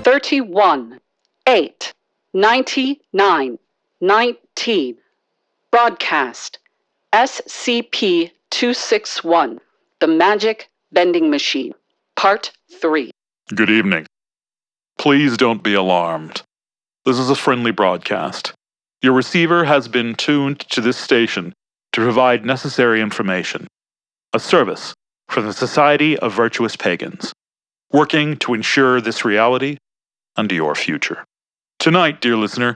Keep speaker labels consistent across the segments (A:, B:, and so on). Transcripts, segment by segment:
A: 31, 8, 99, 19. Broadcast SCP-261, The Magic Vending Machine, Part 3.
B: Good evening. Please don't be alarmed. This is a friendly broadcast. Your receiver has been tuned to this station to provide necessary information. A service from the Society of Virtuous Pagans, working to ensure this reality and your future. Tonight, dear listener,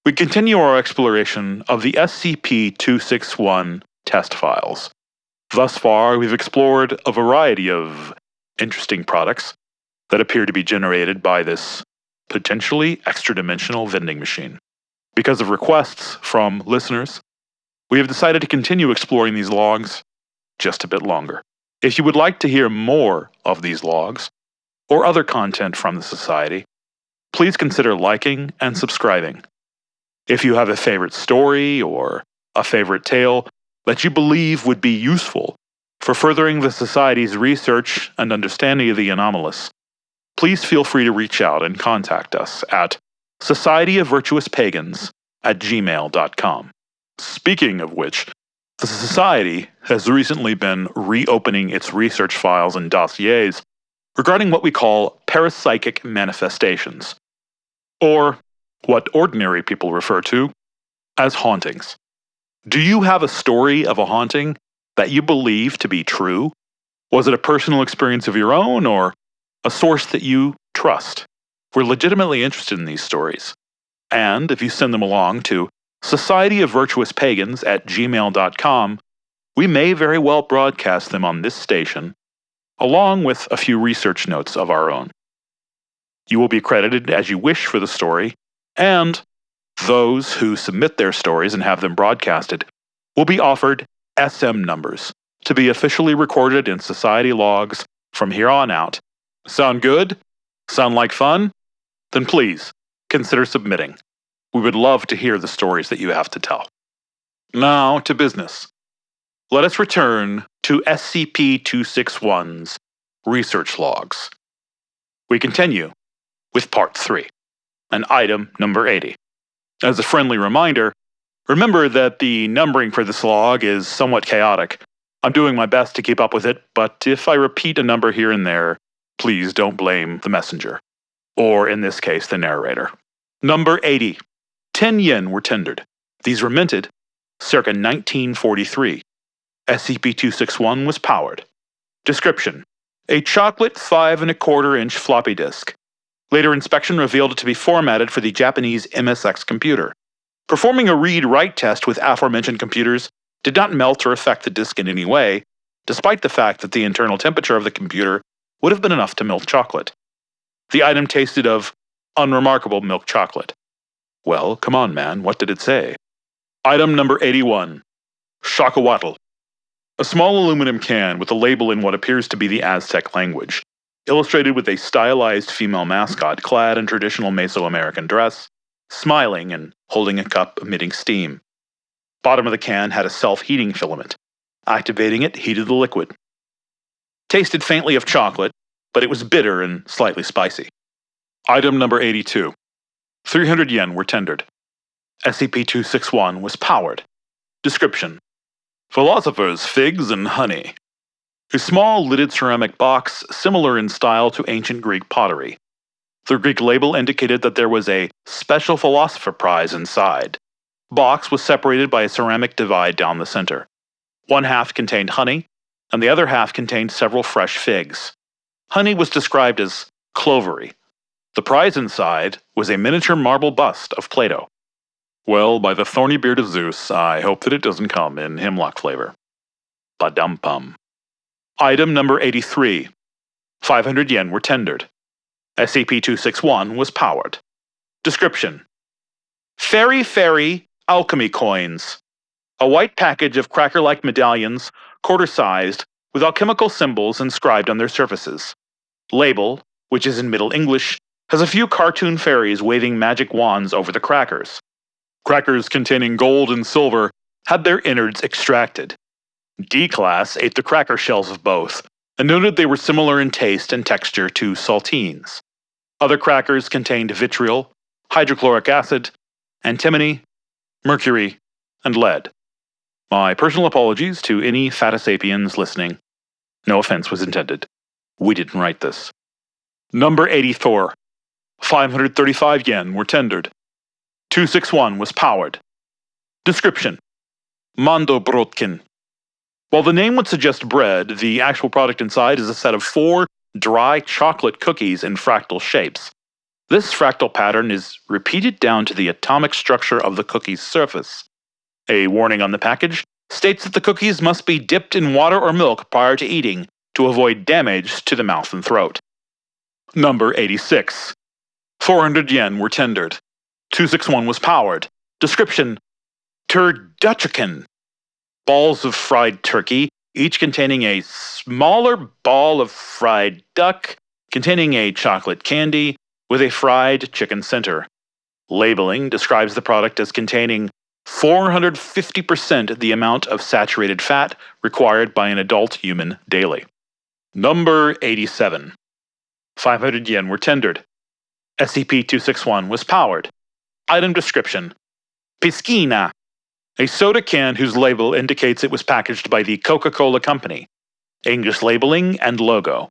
B: we continue our exploration of the SCP-261 test files. Thus far, we've explored a variety of interesting products that appear to be generated by this potentially extra-dimensional vending machine. Because of requests from listeners, we have decided to continue exploring these logs just a bit longer. If you would like to hear more of these logs, or other content from the Society, please consider liking and subscribing. If you have a favorite story or a favorite tale that you believe would be useful for furthering the Society's research and understanding of the anomalous, please feel free to reach out and contact us at societyofvirtuouspagans@gmail.com. Speaking of which, the Society has recently been reopening its research files and dossiers regarding what we call parapsychic manifestations, or what ordinary people refer to as hauntings. Do you have a story of a haunting that you believe to be true? Was it a personal experience of your own, or a source that you trust? We're legitimately interested in these stories. And if you send them along to societyofvirtuouspagans@gmail.com, we may very well broadcast them on this station, along with a few research notes of our own. You will be credited as you wish for the story, and those who submit their stories and have them broadcasted will be offered SM numbers to be officially recorded in Society logs from here on out. Sound good? Sound like fun? Then please, consider submitting. We would love to hear the stories that you have to tell. Now to business. Let us return to SCP-261's research logs. We continue with Part 3, and item number 80. As a friendly reminder, remember that the numbering for this log is somewhat chaotic. I'm doing my best to keep up with it, but if I repeat a number here and there, please don't blame the messenger, or in this case, the narrator. Number 80. 10 yen were tendered. These were minted circa 1943. SCP-261 was powered. Description: a chocolate 5¼ inch floppy disk. Later inspection revealed it to be formatted for the Japanese MSX computer. Performing a read-write test with aforementioned computers did not melt or affect the disk in any way, despite the fact that the internal temperature of the computer would have been enough to melt chocolate. The item tasted of unremarkable milk chocolate. Well, come on, man, what did it say? Item number 81. Shakawatl. A small aluminum can with a label in what appears to be the Aztec language, illustrated with a stylized female mascot clad in traditional Mesoamerican dress, smiling and holding a cup emitting steam. Bottom of the can had a self-heating filament. Activating it heated the liquid. Tasted faintly of chocolate, but it was bitter and slightly spicy. Item number 82. 300 yen were tendered. SCP-261 was powered. Description: philosophers, figs, and honey. A small lidded ceramic box similar in style to ancient Greek pottery. The Greek label indicated that there was a special philosopher prize inside. Box was separated by a ceramic divide down the center. One half contained honey, and the other half contained several fresh figs. Honey was described as clovery. The prize inside was a miniature marble bust of Plato. Well, by the thorny beard of Zeus, I hope that it doesn't come in hemlock flavor. Ba-dum-pum. Item number 83. 500 yen were tendered. SCP-261 was powered. Description: fairy alchemy coins. A white package of cracker-like medallions, quarter-sized, with alchemical symbols inscribed on their surfaces. Label, which is in Middle English, has a few cartoon fairies waving magic wands over the crackers. Crackers containing gold and silver had their innards extracted. D-Class ate the cracker shells of both, and noted they were similar in taste and texture to saltines. Other crackers contained vitriol, hydrochloric acid, antimony, mercury, and lead. My personal apologies to any Fatasapiens listening. No offense was intended. We didn't write this. Number 84. 535 yen were tendered. 261 was powered. Description: Mando Brotkin. While the name would suggest bread, the actual product inside is a set of 4 dry chocolate cookies in fractal shapes. This fractal pattern is repeated down to the atomic structure of the cookie's surface. A warning on the package states that the cookies must be dipped in water or milk prior to eating to avoid damage to the mouth and throat. Number 86. 400 yen were tendered. 261 was powered. Description: Turducken. Balls of fried turkey, each containing a smaller ball of fried duck containing a chocolate candy with a fried chicken center. Labeling describes the product as containing 450% the amount of saturated fat required by an adult human daily. Number 87. 500 yen were tendered. SCP-261 was powered. Item description: Piscina. A soda can whose label indicates it was packaged by the Coca-Cola Company. English labeling and logo.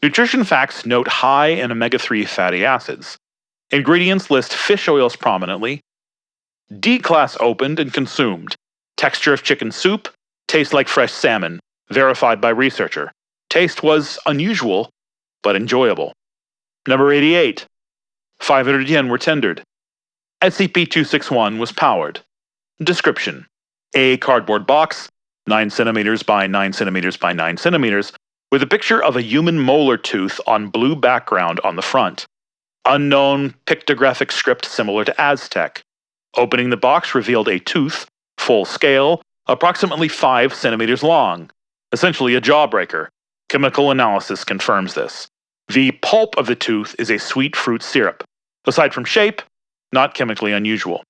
B: Nutrition facts note high in omega-3 fatty acids. Ingredients list fish oils prominently. D-class opened and consumed. Texture of chicken soup. Tastes like fresh salmon. Verified by researcher. Taste was unusual, but enjoyable. Number 88. 500 yen were tendered. SCP-261 was powered. Description: A cardboard box, 9 cm by 9 cm by 9 cm, with a picture of a human molar tooth on blue background on the front. Unknown pictographic script similar to Aztec. Opening the box revealed a tooth, full scale, approximately 5 cm long. Essentially a jawbreaker. Chemical analysis confirms this. The pulp of the tooth is a sweet fruit syrup. Aside from shape, not chemically unusual.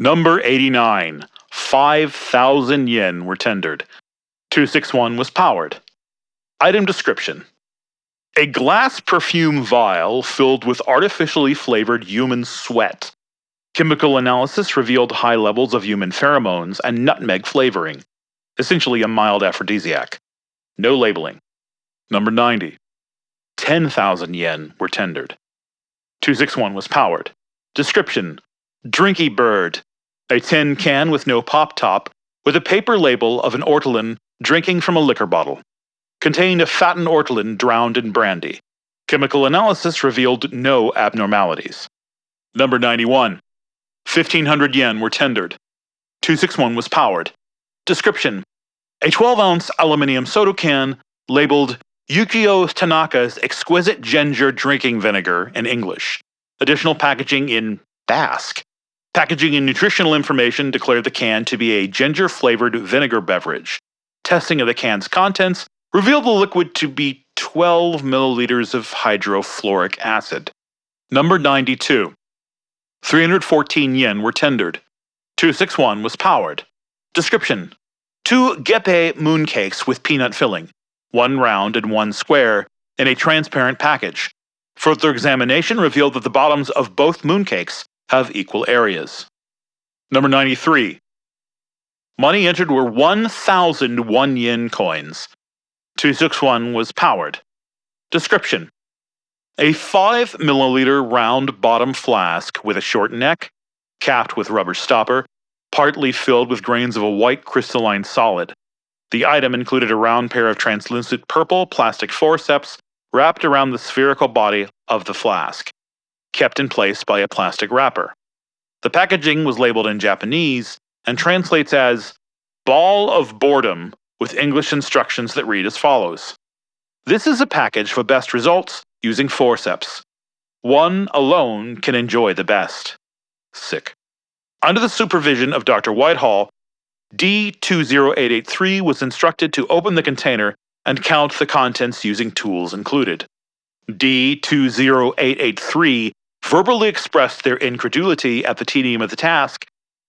B: Number 89. 5,000 yen were tendered. 261 was powered. Item description: A glass perfume vial filled with artificially flavored human sweat. Chemical analysis revealed high levels of human pheromones and nutmeg flavoring. Essentially a mild aphrodisiac. No labeling. Number 90. 10,000 yen were tendered. 261 was powered. Description: Drinky Bird. A tin can with no pop top, with a paper label of an ortolan drinking from a liquor bottle. Contained a fattened ortolan drowned in brandy. Chemical analysis revealed no abnormalities. Number 91. 1,500 yen were tendered. 261 was powered. Description: A 12-ounce aluminum soda can labeled Yukio Tanaka's Exquisite Ginger Drinking Vinegar in English. Additional packaging in Basque. Packaging and nutritional information declared the can to be a ginger-flavored vinegar beverage. Testing of the can's contents revealed the liquid to be 12 milliliters of hydrofluoric acid. Number 92. 314 yen were tendered. 261 was powered. Description: 2 geppe mooncakes with peanut filling, 1 round and 1 square, in a transparent package. Further examination revealed that the bottoms of both mooncakes have equal areas. Number 93. Money entered were 1,000 1 yen coins. 261 was powered. Description: A 5 milliliter round bottom flask with a short neck, capped with rubber stopper, partly filled with grains of a white crystalline solid. The item included a round pair of translucent purple plastic forceps wrapped around the spherical body of the flask, kept in place by a plastic wrapper. The packaging was labeled in Japanese and translates as Ball of Boredom, with English instructions that read as follows: This is a package for best results using forceps. One alone can enjoy the best. Sick. Under the supervision of Dr. Whitehall, D20883 was instructed to open the container and count the contents using tools included. D20883 verbally expressed their incredulity at the tedium of the task,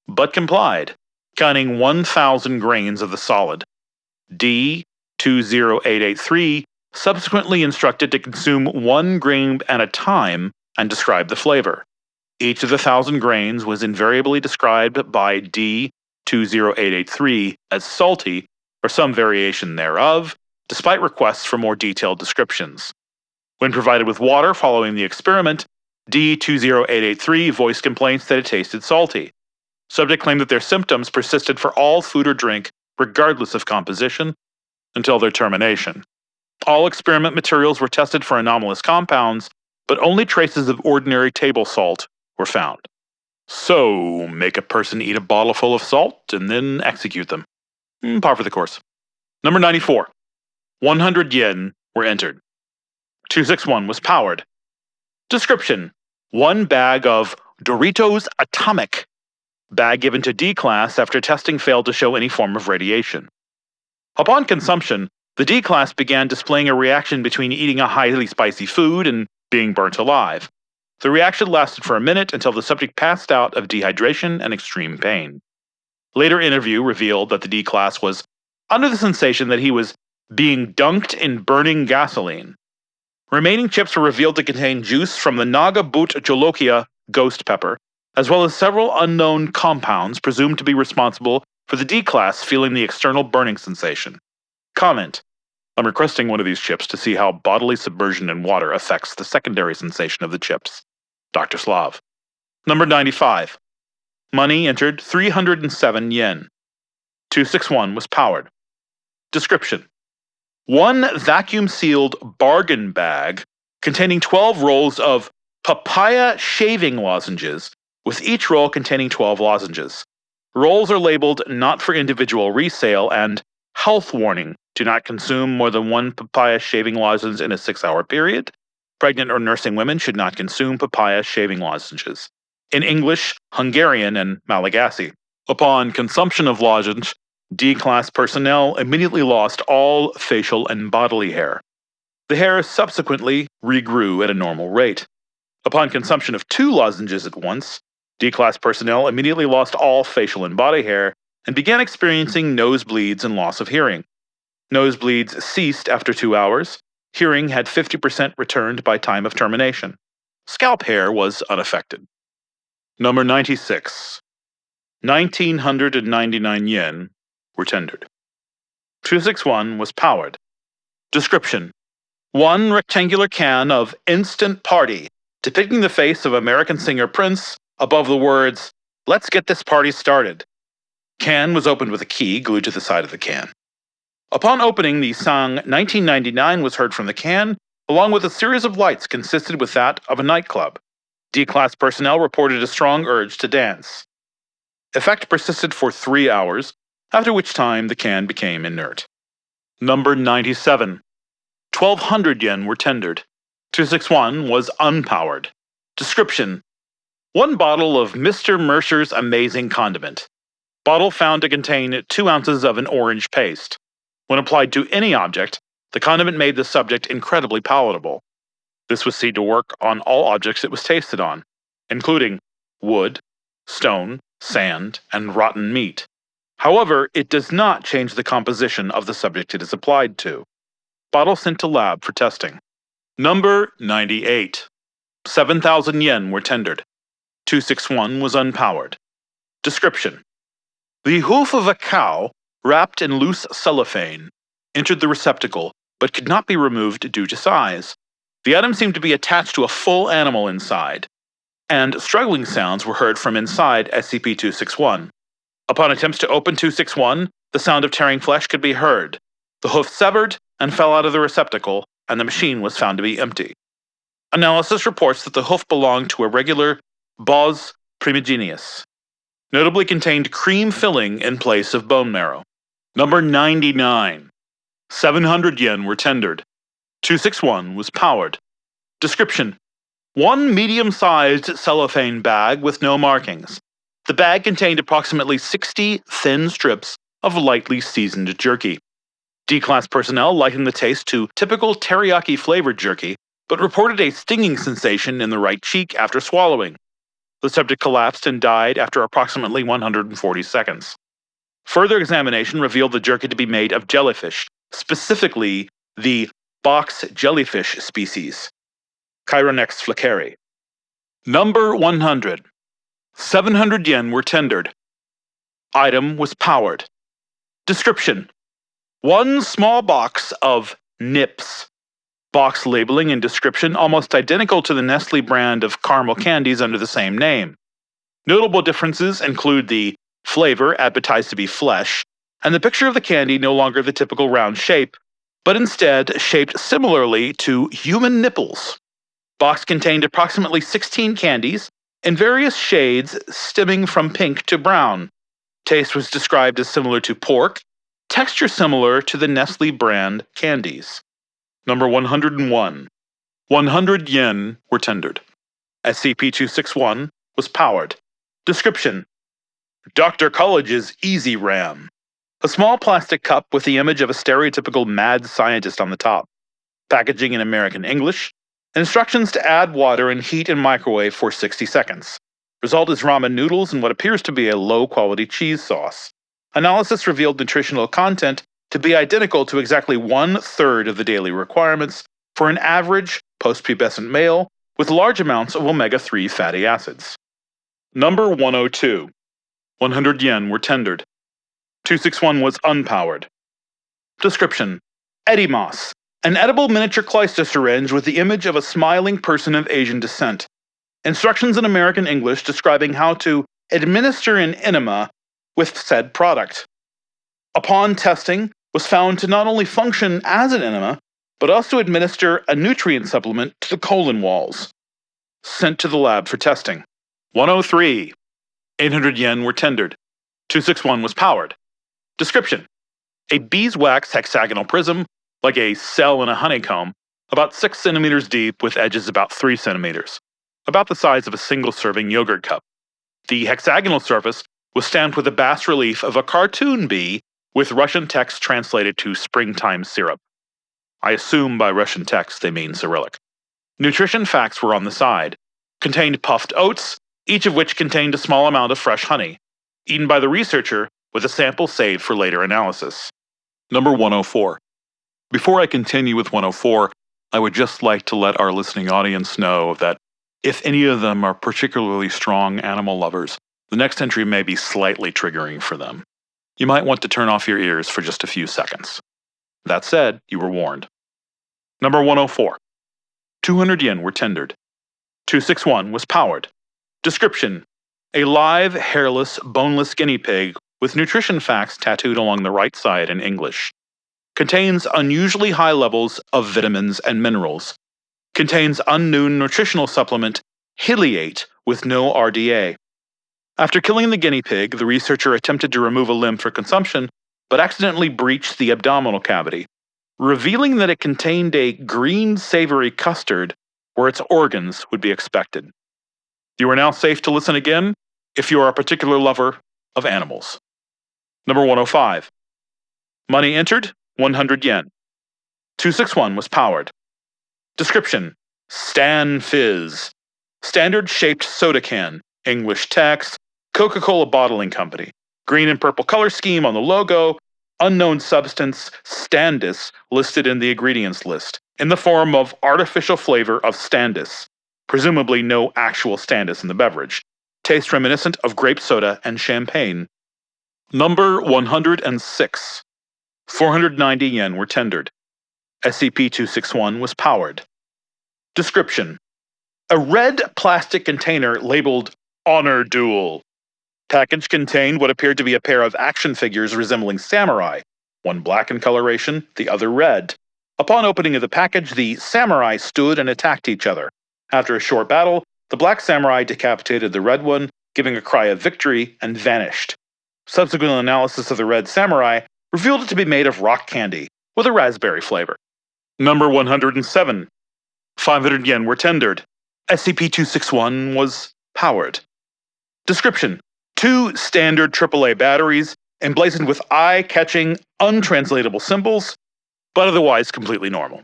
B: but complied, counting 1,000 grains of the solid. D20883 subsequently instructed to consume 1 grain at a time and described the flavor. Each of the 1,000 grains was invariably described by D20883 as salty, or some variation thereof, despite requests for more detailed descriptions. When provided with water following the experiment, D20883 voiced complaints that it tasted salty. Subject claimed that their symptoms persisted for all food or drink, regardless of composition, until their termination. All experiment materials were tested for anomalous compounds, but only traces of ordinary table salt were found. So, make a person eat a bottle full of salt and then execute them. Par for the course. Number 94. 100 yen were entered. 261 was powered. Description: one bag of Doritos Atomic. Bag given to D class after testing failed to show any form of radiation. Upon consumption, the D class began displaying a reaction between eating a highly spicy food and being burnt alive. The reaction lasted for a minute until the subject passed out of dehydration and extreme pain. Later interview revealed that the D class was under the sensation that he was being dunked in burning gasoline. Remaining chips were revealed to contain juice from the Naga Boot Jolokia ghost pepper, as well as several unknown compounds presumed to be responsible for the D class feeling the external burning sensation. Comment: I'm requesting one of these chips to see how bodily submersion in water affects the secondary sensation of the chips. Dr. Slav. Number 95. Money entered 307 yen. 261 was powered. Description: one vacuum-sealed bargain bag containing 12 rolls of papaya shaving lozenges, with each roll containing 12 lozenges. Rolls are labeled not for individual resale and health warning: do not consume more than one papaya shaving lozenge in a 6-hour period. Pregnant or nursing women should not consume papaya shaving lozenges. In English, Hungarian, and Malagasy. Upon consumption of lozenge, D-class personnel immediately lost all facial and bodily hair. The hair subsequently regrew at a normal rate. Upon consumption of 2 lozenges at once, D-class personnel immediately lost all facial and body hair and began experiencing nosebleeds and loss of hearing. Nosebleeds ceased after 2 hours. Hearing had 50% returned by time of termination. Scalp hair was unaffected. Number 96. 1,999 yen were tendered. 261 was powered. Description: one rectangular can of Instant Party, depicting the face of American singer Prince above the words, "Let's get this party started." Can was opened with a key glued to the side of the can. Upon opening, the song 1999 was heard from the can, along with a series of lights consistent with that of a nightclub. D-class personnel reported a strong urge to dance. Effect persisted for 3 hours, after which time the can became inert. Number 97. 1,200 yen were tendered. 261 was unpowered. Description: one bottle of Mr. Mercer's Amazing Condiment. Bottle found to contain 2 ounces of an orange paste. When applied to any object, the condiment made the subject incredibly palatable. This was seen to work on all objects it was tasted on, including wood, stone, sand, and rotten meat. However, it does not change the composition of the subject it is applied to. Bottle sent to lab for testing. Number 98. 7,000 yen were tendered. 261 was unpowered. Description: the hoof of a cow, wrapped in loose cellophane, entered the receptacle, but could not be removed due to size. The item seemed to be attached to a full animal inside, and struggling sounds were heard from inside SCP-261. Upon attempts to open 261, the sound of tearing flesh could be heard. The hoof severed and fell out of the receptacle, and the machine was found to be empty. Analysis reports that the hoof belonged to a regular Bos primigenius, notably contained cream filling in place of bone marrow. Number 99. 700 yen were tendered. 261 was powered. Description: one medium-sized cellophane bag with no markings. The bag contained approximately 60 thin strips of lightly seasoned jerky. D-class personnel likened the taste to typical teriyaki-flavored jerky, but reported a stinging sensation in the right cheek after swallowing. The subject collapsed and died after approximately 140 seconds. Further examination revealed the jerky to be made of jellyfish, specifically the box jellyfish species, Chironex fleckeri. Number 100. 700 yen were tendered. Item was powered. Description: one small box of nips. Box labeling and description almost identical to the Nestle brand of caramel candies under the same name. Notable differences include the flavor advertised to be flesh, and the picture of the candy no longer the typical round shape, but instead shaped similarly to human nipples. Box contained approximately 16 candies in various shades stemming from pink to brown. Taste was described as similar to pork, texture similar to the Nestle brand candies. Number 101. 100 yen were tendered. SCP-261 was powered. Description: Dr. College's Easy Ram. A small plastic cup with the image of a stereotypical mad scientist on the top. Packaging in American English. Instructions to add water and heat in microwave for 60 seconds. Result is ramen noodles and what appears to be a low-quality cheese sauce. Analysis revealed nutritional content to be identical to exactly 1/3 of the daily requirements for an average post-pubescent male with large amounts of omega-3 fatty acids. Number 102. 100 yen were tendered. 261 was unpowered. Description: Edimos, an edible miniature clyster syringe with the image of a smiling person of Asian descent. Instructions in American English describing how to administer an enema with said product. Upon testing, was found to not only function as an enema, but also administer a nutrient supplement to the colon walls. Sent to the lab for testing. 103. 800 yen were tendered. 261 was powered. Description: a beeswax hexagonal prism, like a cell in a honeycomb, about 6 centimeters deep with edges about 3 centimeters, about the size of a single-serving yogurt cup. The hexagonal surface was stamped with a bas relief of a cartoon bee with Russian text translated to springtime syrup. I assume by Russian text they mean Cyrillic. Nutrition facts were on the side. Contained puffed oats, each of which contained a small amount of fresh honey, eaten by the researcher with a sample saved for later analysis. Number 104. Before I continue with 104, I would just like to let our listening audience know that if any of them are particularly strong animal lovers, the next entry may be slightly triggering for them. You might want to turn off your ears for just a few seconds. That said, you were warned. Number 104. 200 yen were tendered. 261 was powered. Description: a live, hairless, boneless guinea pig with nutrition facts tattooed along the right side in English. Contains unusually high levels of vitamins and minerals. Contains unknown nutritional supplement Heliate with no RDA. After killing the guinea pig, the researcher attempted to remove a limb for consumption, but accidentally breached the abdominal cavity, revealing that it contained a green savory custard where its organs would be expected. You are now safe to listen again if you are a particular lover of animals. Number 105. Money entered, 100 yen. 261 was powered. Description: Stan Fizz. Standard shaped soda can. English text. Coca-Cola Bottling Company. Green and purple color scheme on the logo. Unknown substance, Standis, listed in the ingredients list, in the form of artificial flavor of Standis. Presumably no actual Standis in the beverage. Taste reminiscent of grape soda and champagne. Number 106. 490 yen were tendered. SCP-261 was powered. Description: a red plastic container labeled Honor Duel. Package contained what appeared to be a pair of action figures resembling samurai, one black in coloration, the other red. Upon opening of the package, the samurai stood and attacked each other. After a short battle, the black samurai decapitated the red one, giving a cry of victory, and vanished. Subsequent analysis of the red samurai revealed it to be made of rock candy, with a raspberry flavor. Number 107. 500 yen were tendered. SCP-261 was powered. Description: 2 standard AAA batteries, emblazoned with eye-catching, untranslatable symbols, but otherwise completely normal.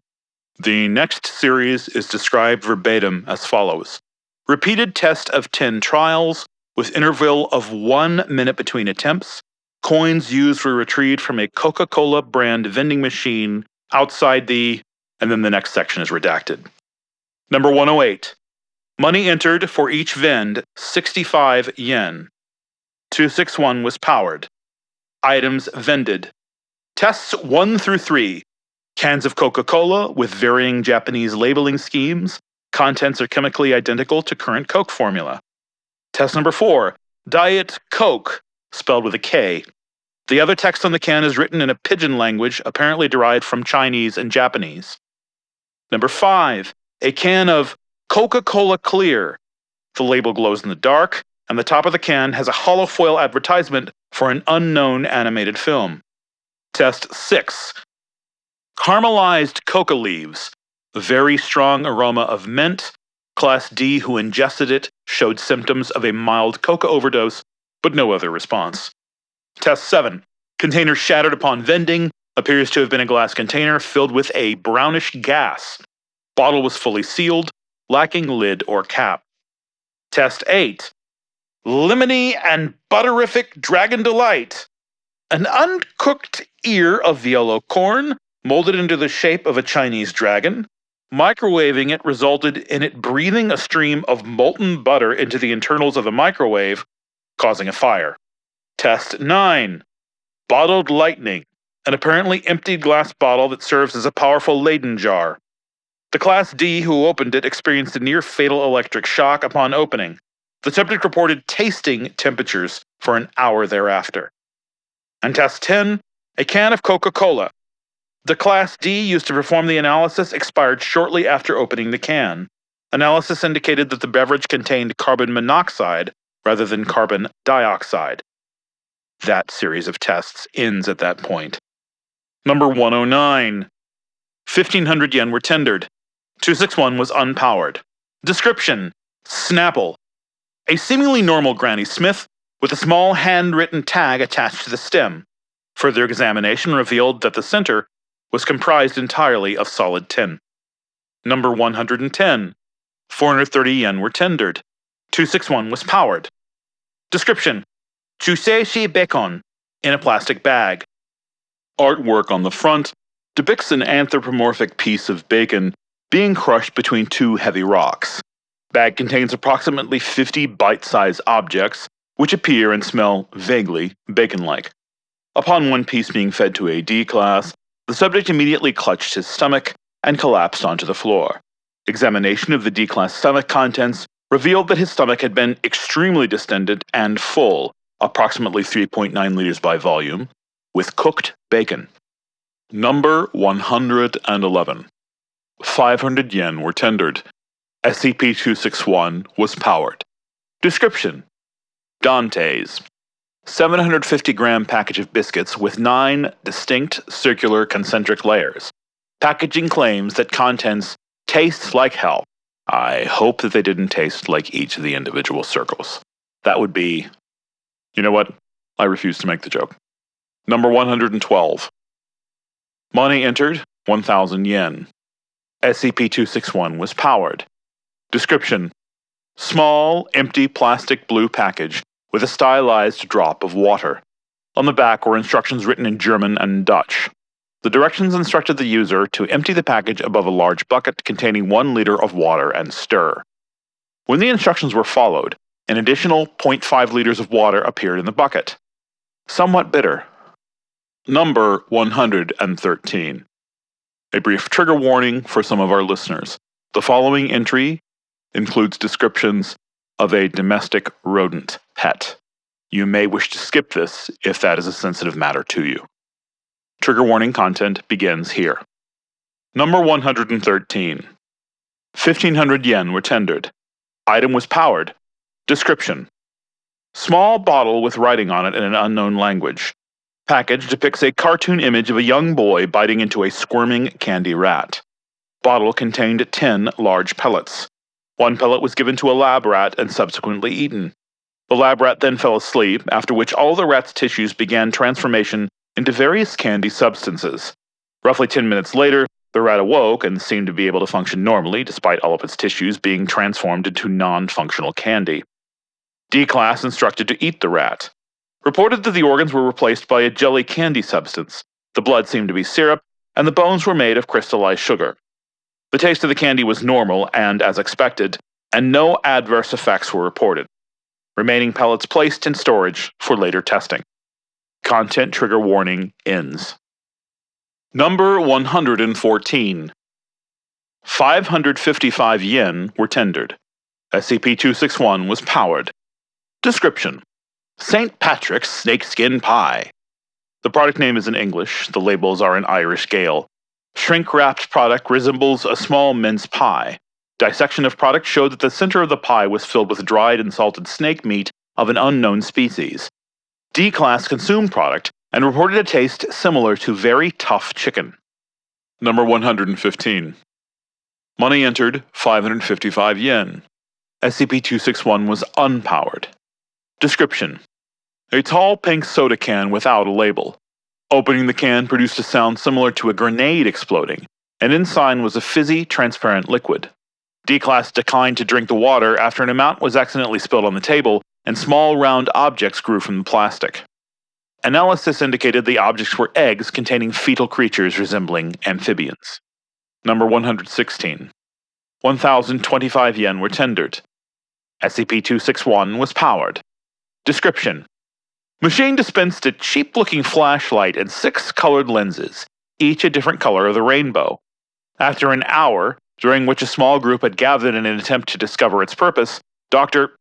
B: The next series is described verbatim as follows. Repeated test of 10 trials, with interval of 1 minute between attempts. Coins used were retrieved from a Coca-Cola brand vending machine outside the... and then the next section is redacted. Number 108. Money entered for each vend, 65 yen. 261 was powered. Items vended. Tests 1 through 3. Cans of Coca-Cola with varying Japanese labeling schemes. Contents are chemically identical to current Coke formula. Test number 4. Diet Coke, spelled with a K. The other text on the can is written in a pidgin language apparently derived from Chinese and Japanese. Number 5. A can of Coca-Cola Clear. The label glows in the dark, and the top of the can has a hollow foil advertisement for an unknown animated film. Test 6. Caramelized coca leaves. Very strong aroma of mint. Class D who ingested it showed symptoms of a mild coca overdose, but no other response. Test 7. Container shattered upon vending. Appears to have been a glass container filled with a brownish gas. Bottle was fully sealed, lacking lid or cap. Test 8. Lemony and butterific Dragon Delight. An uncooked ear of yellow corn, molded into the shape of a Chinese dragon. Microwaving it resulted in it breathing a stream of molten butter into the internals of the microwave, causing a fire. Test 9. Bottled Lightning. An apparently emptied glass bottle that serves as a powerful Leyden jar. The Class D who opened it experienced a near-fatal electric shock upon opening. The subject reported tasting temperatures for an hour thereafter. And Test 10, a can of Coca-Cola. The Class D used to perform the analysis expired shortly after opening the can. Analysis indicated that the beverage contained carbon monoxide rather than carbon dioxide. That series of tests ends at that point. Number 109. 1,500 yen were tendered. 261 was unpowered. Description: Snapple. A seemingly normal Granny Smith with a small handwritten tag attached to the stem. Further examination revealed that the center was comprised entirely of solid tin. Number 110. 430 yen were tendered. 261 was powered. Description: Chuseishi bacon in a plastic bag. Artwork on the front depicts an anthropomorphic piece of bacon being crushed between two heavy rocks. Bag contains approximately 50 bite-sized objects, which appear and smell vaguely bacon-like. Upon one piece being fed to a D-class, the subject immediately clutched his stomach and collapsed onto the floor. Examination of the D-class stomach contents revealed that his stomach had been extremely distended and full, approximately 3.9 liters by volume, with cooked bacon. Number 111. 500 yen were tendered. SCP-261 was powered. Description: Dante's. 750-gram package of biscuits with 9 distinct circular concentric layers. Packaging claims that contents taste like hell. I hope that they didn't taste like each of the individual circles. That would be... You know what? I refuse to make the joke. Number 112. Money entered, 1,000 yen. SCP-261 was powered. Description: Small, empty plastic blue package with a stylized drop of water. On the back were instructions written in German and Dutch. The directions instructed the user to empty the package above a large bucket containing 1 liter of water and stir. When the instructions were followed, an additional 0.5 liters of water appeared in the bucket. Somewhat bitter. Number 113. A brief trigger warning for some of our listeners. The following entry includes descriptions of a domestic rodent pet. You may wish to skip this if that is a sensitive matter to you. Trigger warning content begins here. Number 113. 1,500 yen were tendered. Item was powered. Description: Small bottle with writing on it in an unknown language. Package depicts a cartoon image of a young boy biting into a squirming candy rat. Bottle contained 10 large pellets. 1 pellet was given to a lab rat and subsequently eaten. The lab rat then fell asleep, after which all the rat's tissues began transformation into various candy substances. Roughly 10 minutes later, the rat awoke and seemed to be able to function normally despite all of its tissues being transformed into non-functional candy. D-Class instructed to eat the rat. Reported that the organs were replaced by a jelly candy substance. The blood seemed to be syrup, and the bones were made of crystallized sugar. The taste of the candy was normal, and, as expected, and no adverse effects were reported. Remaining pellets placed in storage for later testing. Content trigger warning ends. Number 114. 555 yen were tendered. SCP-261 was powered. Description: St. Patrick's snakeskin pie. The product name is in English, the labels are in Irish Gael. Shrink-wrapped product resembles a small mince pie. Dissection of product showed that the center of the pie was filled with dried and salted snake meat of an unknown species. D-Class consumed product and reported a taste similar to very tough chicken. Number 115. Money entered 555 yen. SCP-261 was unpowered. Description: A tall pink soda can without a label. Opening the can produced a sound similar to a grenade exploding, and inside was a fizzy, transparent liquid. D-Class declined to drink the water after an amount was accidentally spilled on the table, and small round objects grew from the plastic. Analysis indicated the objects were eggs containing fetal creatures resembling amphibians. Number 116. 1,025 yen were tendered. SCP-261 was powered. Description: Machine dispensed a cheap-looking flashlight and 6 colored lenses, each a different color of the rainbow. After an hour, during which a small group had gathered in an attempt to discover its purpose, Dr.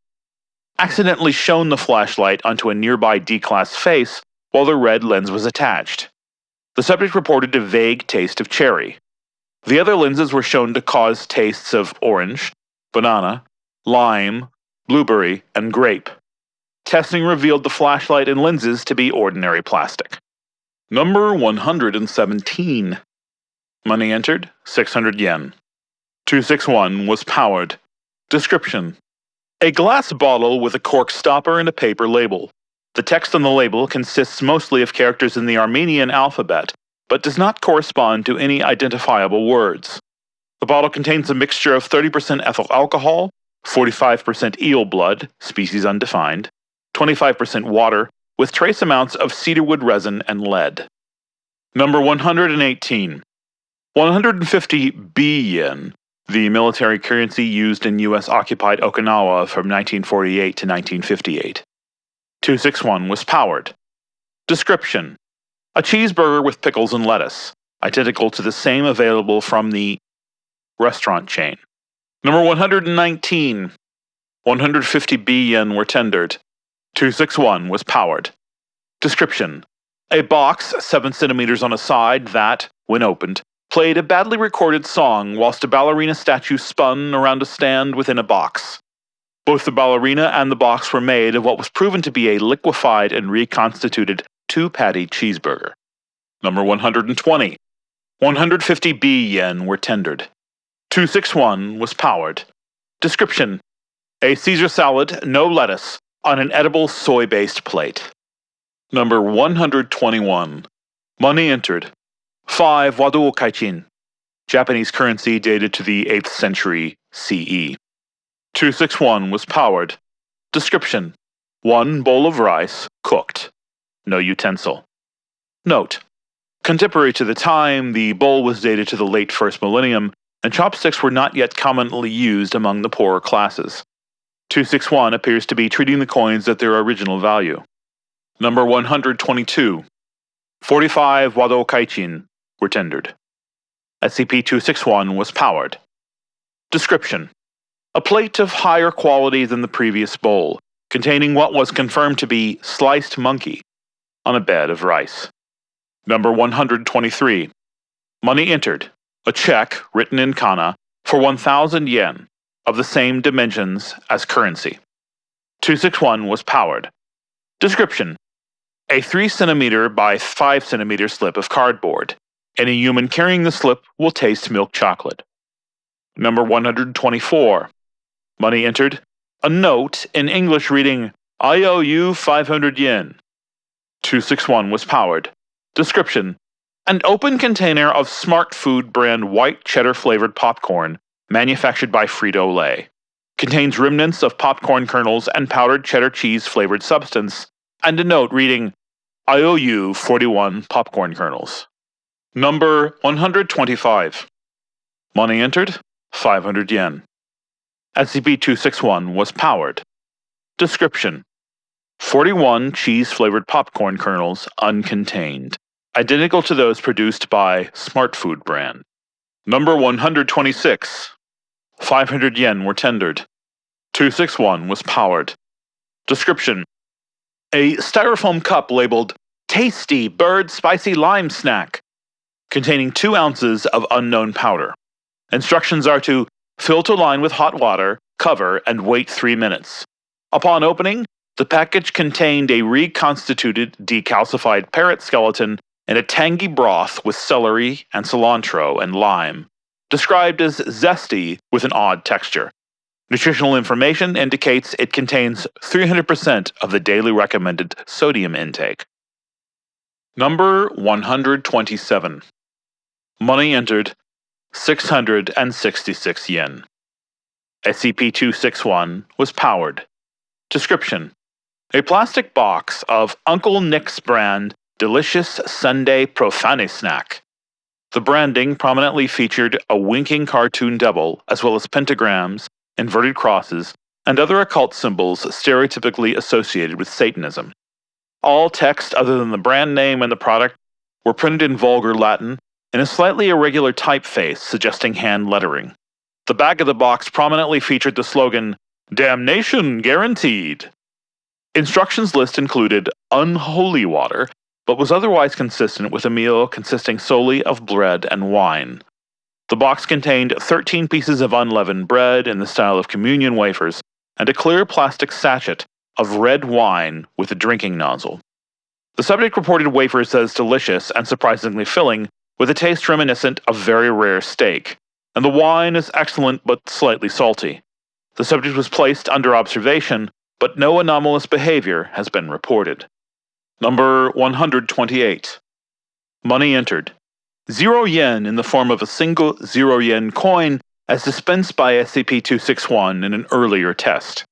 B: accidentally shone the flashlight onto a nearby D-Class face while the red lens was attached. The subject reported a vague taste of cherry. The other lenses were shown to cause tastes of orange, banana, lime, blueberry, and grape. Testing revealed the flashlight and lenses to be ordinary plastic. Number 117. Money entered 600 yen. 261 was powered. Description: A glass bottle with a cork stopper and a paper label. The text on the label consists mostly of characters in the Armenian alphabet, but does not correspond to any identifiable words. The bottle contains a mixture of 30% ethyl alcohol, 45% eel blood, species undefined, 25% water, with trace amounts of cedarwood resin and lead. Number 118. 150 B yen, the military currency used in U.S.-occupied Okinawa from 1948 to 1958. 261 was powered. Description: A cheeseburger with pickles and lettuce, identical to the same available from the restaurant chain. Number 119. 150 B yen were tendered. 261 was powered. Description: A box 7 centimeters on a side that, when opened, played a badly recorded song whilst a ballerina statue spun around a stand within a box. Both the ballerina and the box were made of what was proven to be a liquefied and reconstituted 2-patty cheeseburger. Number 120. 150 B yen were tendered. 261 was powered. Description: A Caesar salad, no lettuce, on an edible soy-based plate. Number 121. Money entered 5 wado kaichin, Japanese currency dated to the 8th century CE. 261 was powered. Description: 1 bowl of rice, cooked. No utensil. Note: Contemporary to the time, the bowl was dated to the late first millennium, and chopsticks were not yet commonly used among the poorer classes. 261 appears to be treating the coins at their original value. Number 122. 45 wado kaichin were tendered. SCP-261 was powered. Description: A plate of higher quality than the previous bowl, containing what was confirmed to be sliced monkey, on a bed of rice. Number 123. Money entered, a check written in kana, for 1,000 yen, of the same dimensions as currency. 261 was powered. Description: A 3 centimeter by 5 centimeter slip of cardboard. Any human carrying the slip will taste milk chocolate. Number 124. Money entered, a note in English reading, I owe you 500 yen. 261 was powered. Description: An open container of Smart Food brand white cheddar flavored popcorn, manufactured by Frito-Lay. Contains remnants of popcorn kernels and powdered cheddar cheese flavored substance, and a note reading, I owe you 41 popcorn kernels. Number 125. Money entered, 500 yen. SCP-261 was powered. Description: 41 cheese-flavored popcorn kernels uncontained, identical to those produced by Smart Food brand. Number 126. 500 yen were tendered. 261 was powered. Description: a styrofoam cup labeled Tasty Bird Spicy Lime Snack, containing 2 ounces of unknown powder. Instructions are to fill to line with hot water, cover, and wait 3 minutes. Upon opening, the package contained a reconstituted, decalcified parrot skeleton and a tangy broth with celery and cilantro and lime, described as zesty with an odd texture. Nutritional information indicates it contains 300% of the daily recommended sodium intake. Number 127. Money entered 666 yen. SCP-261 was powered. Description: a plastic box of Uncle Nick's brand Delicious Sunday Profane Snack. The branding prominently featured a winking cartoon devil, as well as pentagrams, inverted crosses, and other occult symbols stereotypically associated with Satanism. All text other than the brand name and the product were printed in vulgar Latin in a slightly irregular typeface suggesting hand lettering. The back of the box prominently featured the slogan, "Damnation Guaranteed." Instructions list included unholy water, but was otherwise consistent with a meal consisting solely of bread and wine. The box contained 13 pieces of unleavened bread in the style of communion wafers, and a clear plastic sachet of red wine with a drinking nozzle. The subject reported wafers as delicious and surprisingly filling, with a taste reminiscent of very rare steak, and the wine is excellent but slightly salty. The subject was placed under observation, but no anomalous behavior has been reported. Number 128. Money entered 0 yen in the form of a single 0 yen coin as dispensed by SCP-261 in an earlier test.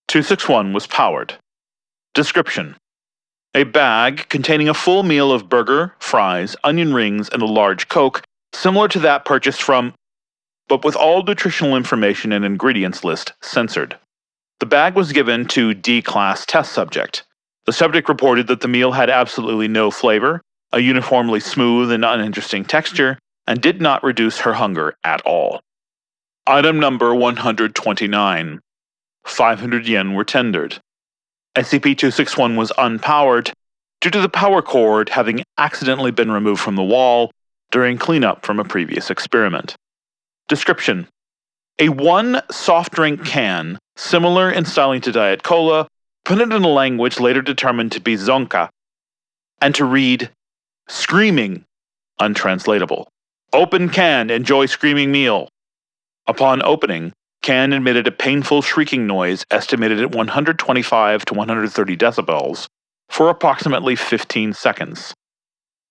B: 261 was powered. Description: a bag containing a full meal of burger, fries, onion rings, and a large Coke, similar to that purchased from, but with all nutritional information and ingredients list censored. The bag was given to D-Class test subject. The subject reported that the meal had absolutely no flavor, a uniformly smooth and uninteresting texture, and did not reduce her hunger at all. Item number 129. 500 yen were tendered. SCP-261 was unpowered due to the power cord having accidentally been removed from the wall during cleanup from a previous experiment. Description: a 1 soft drink can, similar in styling to Diet Cola, printed in a language later determined to be Zonka, and to read, "Screaming," untranslatable. Open can, enjoy screaming meal. Upon opening, can emitted a painful shrieking noise estimated at 125 to 130 decibels for approximately 15 seconds,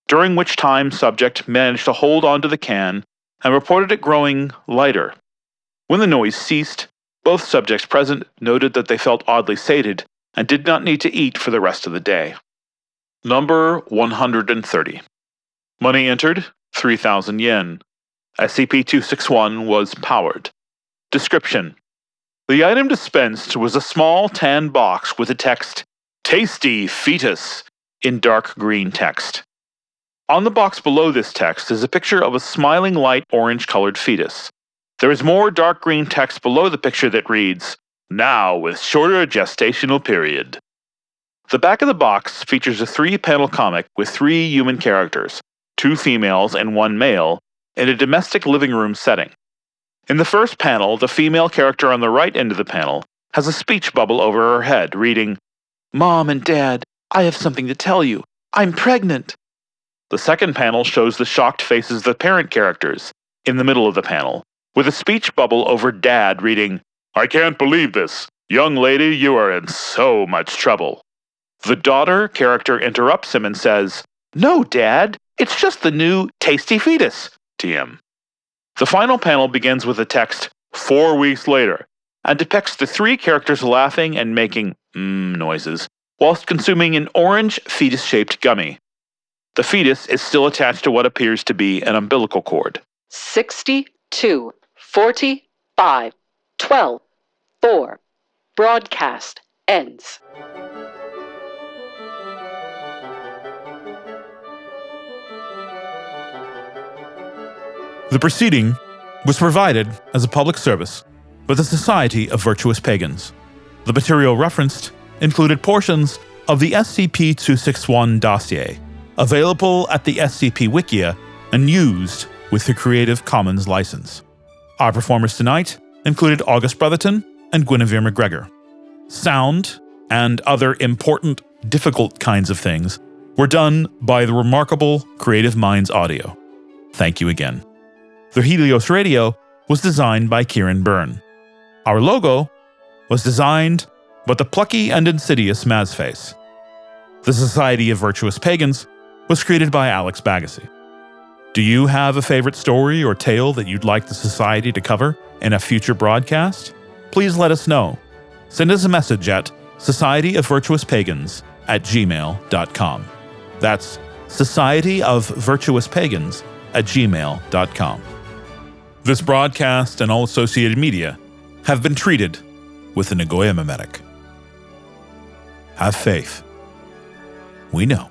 B: during which time subject managed to hold onto the can and reported it growing lighter. When the noise ceased, both subjects present noted that they felt oddly sated and did not need to eat for the rest of the day. Number 130. Money entered 3,000 yen. SCP-261 was powered. Description: the item dispensed was a small tan box with the text, "Tasty Fetus," in dark green text. On the box below this text is a picture of a smiling light orange-colored fetus. There is more dark green text below the picture that reads, "Now with shorter gestational period." The back of the box features a 3-panel comic with 3 human characters, 2 females and 1 male, in a domestic living room setting. In the first panel, the female character on the right end of the panel has a speech bubble over her head reading, "Mom and Dad, I have something to tell you. I'm pregnant." The second panel shows the shocked faces of the parent characters, in the middle of the panel, with a speech bubble over Dad reading, "I can't believe this. Young lady, you are in so much trouble." The daughter character interrupts him and says, "No, Dad, it's just the new Tasty Fetus," to him. The final panel begins with the text, 4 weeks later, and depicts the 3 characters laughing and making noises, whilst consuming an orange fetus-shaped gummy. The fetus is still attached to what appears to be an umbilical cord.
A: 62, 45, 12. 4. Broadcast ends.
B: The proceeding was provided as a public service by the Society of Virtuous Pagans. The material referenced included portions of the SCP-261 dossier, available at the SCP Wikia and used with the Creative Commons license. Our performers tonight included August Brotherton and Guinevere McGregor. Sound and other important, difficult kinds of things were done by the remarkable Creative Minds Audio. Thank you again. The Helios Radio was designed by Kieran Byrne. Our logo was designed by the plucky and insidious Mazface. The Society of Virtuous Pagans was created by Alex Bagassi. Do you have a favorite story or tale that you'd like the Society to cover in a future broadcast? Please let us know. Send us a message at societyofvirtuouspagans@gmail.com. That's societyofvirtuouspagans@gmail.com. This broadcast and all associated media have been treated with the Nagoya mimetic. Have faith. We know.